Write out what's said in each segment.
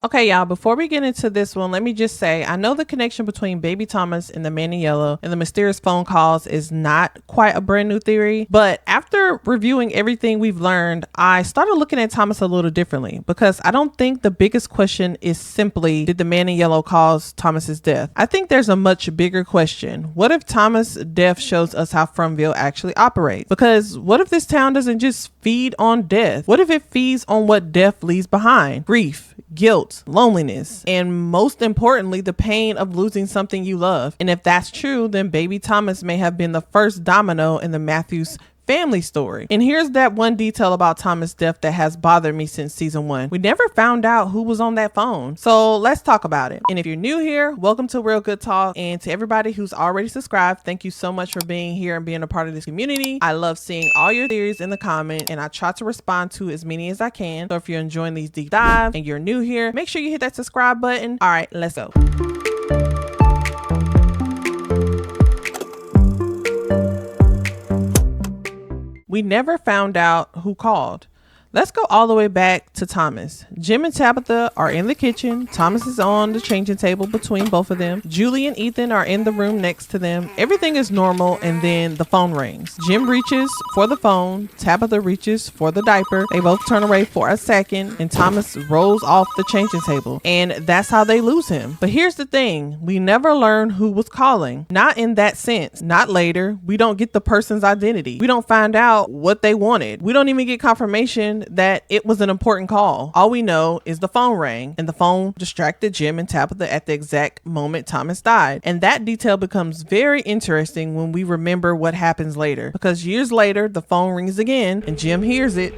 Okay, y'all, before we get into this one, let me just say I know the connection between Baby Thomas and the man in yellow and the mysterious phone calls is not quite a brand new theory, but after reviewing everything we've learned, I started looking at Thomas a little differently because I don't think the biggest question is simply did the man in yellow cause Thomas's death? I think there's a much bigger question. What if Thomas' death shows us how Fromville actually operates? Because what if this town doesn't just feed on death? What if it feeds on what death leaves behind? Grief, guilt, loneliness, and most importantly, the pain of losing something you love. And if that's true, then Baby Thomas may have been the first domino in the Matthews family story. And here's that one detail about Thomas' death that has bothered me since season 1. We never found out who was on that phone. So let's talk about it. And if you're new here, welcome to Real Good Talk. And to everybody who's already subscribed, thank you so much for being here and being a part of this community. I love seeing all your theories in the comments and I try to respond to as many as I can. So if you're enjoying these deep dives and you're new here, make sure you hit that subscribe button. All right, let's go. We never found out who called. Let's go all the way back to Thomas. Jim and Tabitha are in the kitchen. Thomas is on the changing table between both of them. Julie and Ethan are in the room next to them. Everything is normal, and then the phone rings. Jim reaches for the phone. Tabitha reaches for the diaper. They both turn away for a second, and Thomas rolls off the changing table. And that's how they lose him. But here's the thing. We never learn who was calling. Not in that sense. Not later. We don't get the person's identity. We don't find out what they wanted. We don't even get confirmation that it was an important call. All we know is the phone rang and the phone distracted Jim and Tabitha at the exact moment Thomas died. And that detail becomes very interesting when we remember what happens later, because years later the phone rings again and Jim hears it.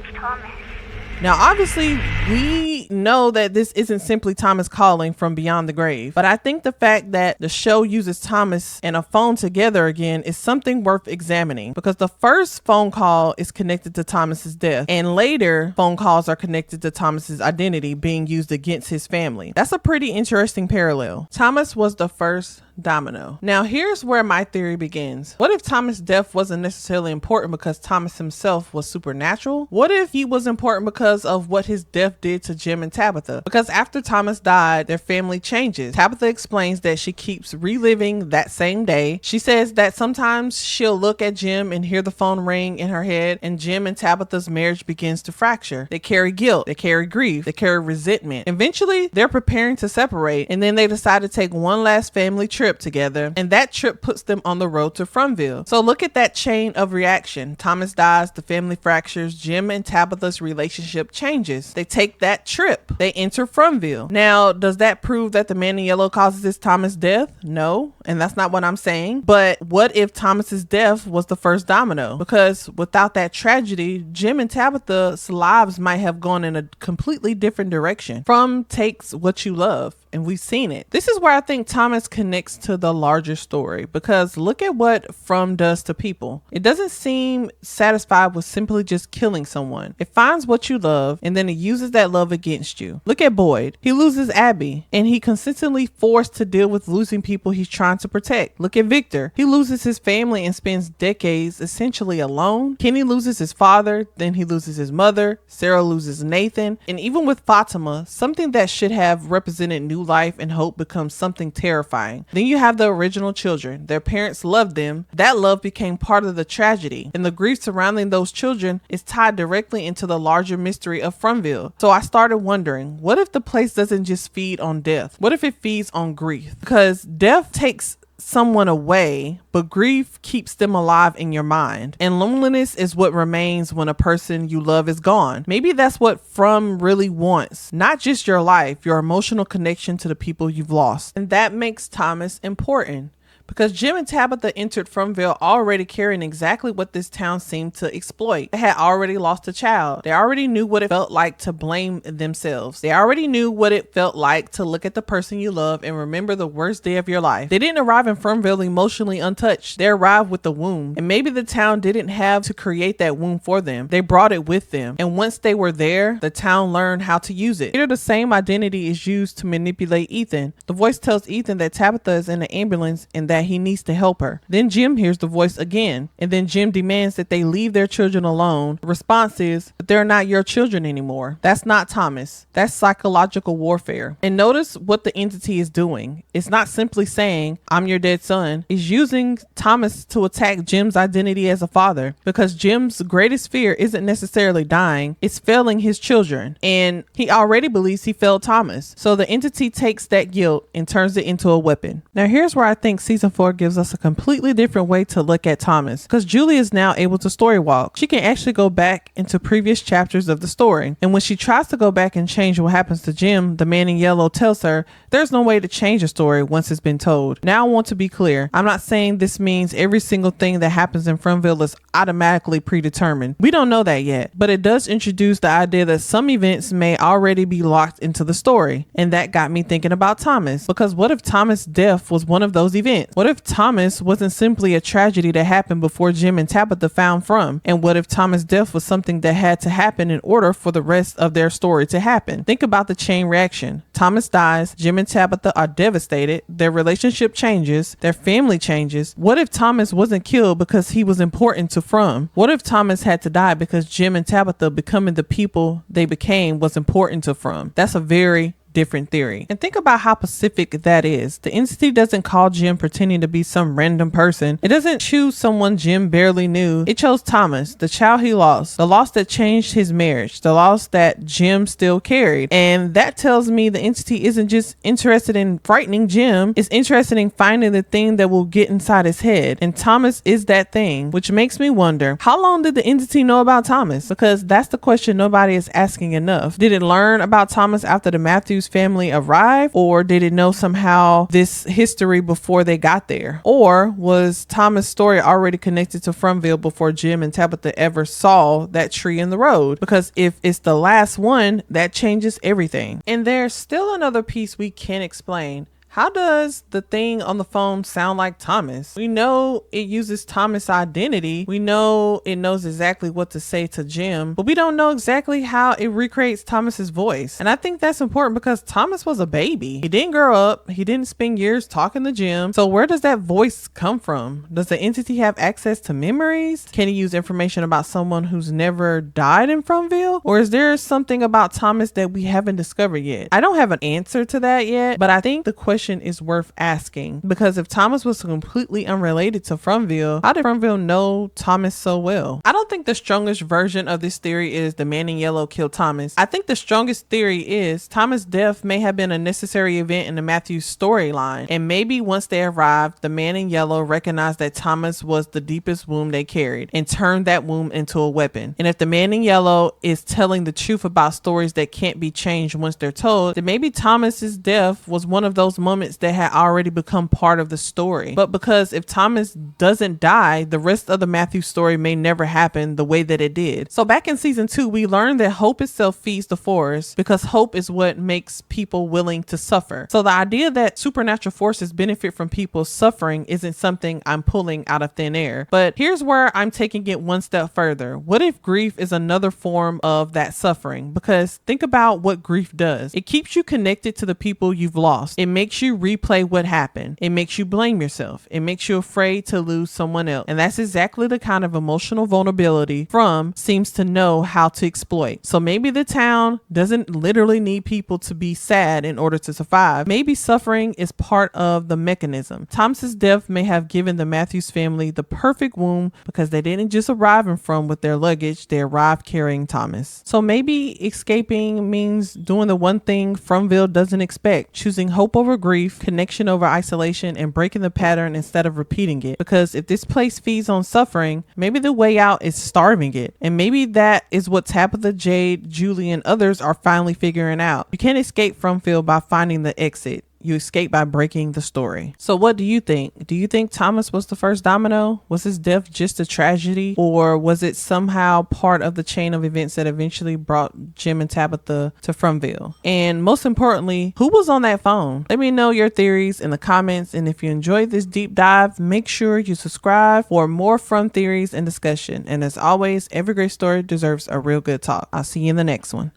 Now, obviously, we know that this isn't simply Thomas calling from beyond the grave, but I think the fact that the show uses Thomas and a phone together again is something worth examining, because the first phone call is connected to Thomas's death, and later phone calls are connected to Thomas's identity being used against his family. That's a pretty interesting parallel. Thomas was the first domino. Now, here's where my theory begins. What if Thomas' death wasn't necessarily important because Thomas himself was supernatural? What if he was important because of what his death did to Jim and Tabitha? Because after Thomas died, their family changes. Tabitha explains that she keeps reliving that same day. She says that sometimes she'll look at Jim and hear the phone ring in her head, and Jim and Tabitha's marriage begins to fracture. They carry guilt, they carry grief, they carry resentment. Eventually, they're preparing to separate, and then they decide to take one last family trip together, and that trip puts them on the road to Fromville. So look at that chain of reaction. Thomas dies, the family fractures, Jim and Tabitha's relationship changes. They take that trip. They enter Fromville. Now, does that prove that the man in yellow causes this Thomas' death? No, and that's not what I'm saying. But what if Thomas's death was the first domino? Because without that tragedy, Jim and Tabitha's lives might have gone in a completely different direction. From takes what you love, and we've seen it. This is where I think Thomas connects to the larger story, because look at what From does to people. It doesn't seem satisfied with simply just killing someone. It finds what you love, and then it uses that love against you. Look at Boyd. He loses Abby, and he consistently forced to deal with losing people he's trying to protect. Look at Victor. He loses his family and spends decades essentially alone. Kenny loses his father, then he loses his mother. Sarah loses Nathan, and even with Fatima, something that should have represented new life and hope becomes something terrifying. Then you have the original children. Their parents loved them. That love became part of the tragedy, and the grief surrounding those children is tied directly into the larger mystery of Fromville. So I started wondering, what if the place doesn't just feed on death? What if it feeds on grief? Because death takes someone away, but grief keeps them alive in your mind, and loneliness is what remains when a person you love is gone. Maybe that's what From really wants, not just your life, your emotional connection to the people you've lost. And that makes Thomas important, because Jim and Tabitha entered Fromville already carrying exactly what this town seemed to exploit. They had already lost a child. They already knew what it felt like to blame themselves. They already knew what it felt like to look at the person you love and remember the worst day of your life. They didn't arrive in Fromville emotionally untouched. They arrived with the wound, and maybe the town didn't have to create that wound for them. They brought it with them, and once they were there, the town learned how to use it. Here, the same identity is used to manipulate Ethan. The voice tells Ethan that Tabitha is in the ambulance and that he needs to help her. Then Jim hears the voice again, and then Jim demands that they leave their children alone. The response is, but they're not your children anymore. That's not Thomas. That's psychological warfare. And notice what the entity is doing. It's not simply saying, I'm your dead son. It's using Thomas to attack Jim's identity as a father, because Jim's greatest fear isn't necessarily dying, it's failing his children. And he already believes he failed Thomas. So the entity takes that guilt and turns it into a weapon. Now here's where I think season 4 gives us a completely different way to look at Thomas, because Julie is now able to story walk. She can actually go back into previous chapters of the story. And when she tries to go back and change what happens to Jim, the man in yellow tells her there's no way to change a story once it's been told. Now I want to be clear. I'm not saying this means every single thing that happens in Fromville is automatically predetermined. We don't know that yet, but it does introduce the idea that some events may already be locked into the story. And that got me thinking about Thomas, because what if Thomas' death was one of those events? What if Thomas wasn't simply a tragedy that happened before Jim and Tabitha found From? And what if Thomas' death was something that had to happen in order for the rest of their story to happen? Think about the chain reaction. Thomas dies, Jim and Tabitha are devastated, their relationship changes, their family changes. What if Thomas wasn't killed because he was important to From? What if Thomas had to die because Jim and Tabitha becoming the people they became was important to From? That's a very different theory. And think about how specific that is. The entity doesn't call Jim pretending to be some random person. It doesn't choose someone Jim barely knew. It chose Thomas, the child he lost, the loss that changed his marriage, the loss that Jim still carried. And that tells me the entity isn't just interested in frightening Jim, it's interested in finding the thing that will get inside his head. And Thomas is that thing, which makes me wonder, how long did the entity know about Thomas? Because that's the question nobody is asking enough. Did it learn about Thomas after the Matthews family arrived, or did it know somehow this history before they got there? Or was Thomas' story already connected to Fromville before Jim and Tabitha ever saw that tree in the road? Because if it's the last one, that changes everything. And there's still another piece we can't explain. How does the thing on the phone sound like Thomas? We know it uses Thomas' identity. We know it knows exactly what to say to Jim, but we don't know exactly how it recreates Thomas's voice. And I think that's important because Thomas was a baby. He didn't grow up. He didn't spend years talking to Jim. So where does that voice come from? Does the entity have access to memories? Can he use information about someone who's never died in Fromville? Or is there something about Thomas that we haven't discovered yet? I don't have an answer to that yet, but I think the question is worth asking, because if Thomas was completely unrelated to Fromville, how did Fromville know Thomas so well? I don't think the strongest version of this theory is the man in yellow killed Thomas. I think the strongest theory is Thomas' death may have been a necessary event in the Matthews storyline, and maybe once they arrived, the man in yellow recognized that Thomas was the deepest wound they carried and turned that wound into a weapon. And if the man in yellow is telling the truth about stories that can't be changed once they're told, then maybe Thomas's death was one of those moments that had already become part of the story. But because if Thomas doesn't die, the rest of the Matthew story may never happen the way that it did. So back in season 2, we learned that hope itself feeds the forest, because hope is what makes people willing to suffer. So the idea that supernatural forces benefit from people's suffering isn't something I'm pulling out of thin air. But here's where I'm taking it one step further. What if grief is another form of that suffering? Because think about what grief does. It keeps you connected to the people you've lost. It makes you replay what happened. It makes you blame yourself. It makes you afraid to lose someone else. And that's exactly the kind of emotional vulnerability From seems to know how to exploit. So maybe the town doesn't literally need people to be sad in order to survive. Maybe suffering is part of the mechanism. Thomas's death may have given the Matthews family the perfect womb, because they didn't just arrive in From with their luggage, they arrived carrying Thomas. So maybe escaping means doing the one thing Fromville doesn't expect, choosing hope over grief, connection over isolation, and breaking the pattern instead of repeating it. Because if this place feeds on suffering, maybe the way out is starving it. And maybe that is what Tabitha, Jade, Julie, and others are finally figuring out. You can't escape Fromville by finding the exit. You escape by breaking the story. So what do you think? Do you think Thomas was the first domino? Was his death just a tragedy? Or was it somehow part of the chain of events that eventually brought Jim and Tabitha to Fromville? And most importantly, who was on that phone? Let me know your theories in the comments. And if you enjoyed this deep dive, make sure you subscribe for more From theories and discussion. And as always, every great story deserves a real good talk. I'll see you in the next one.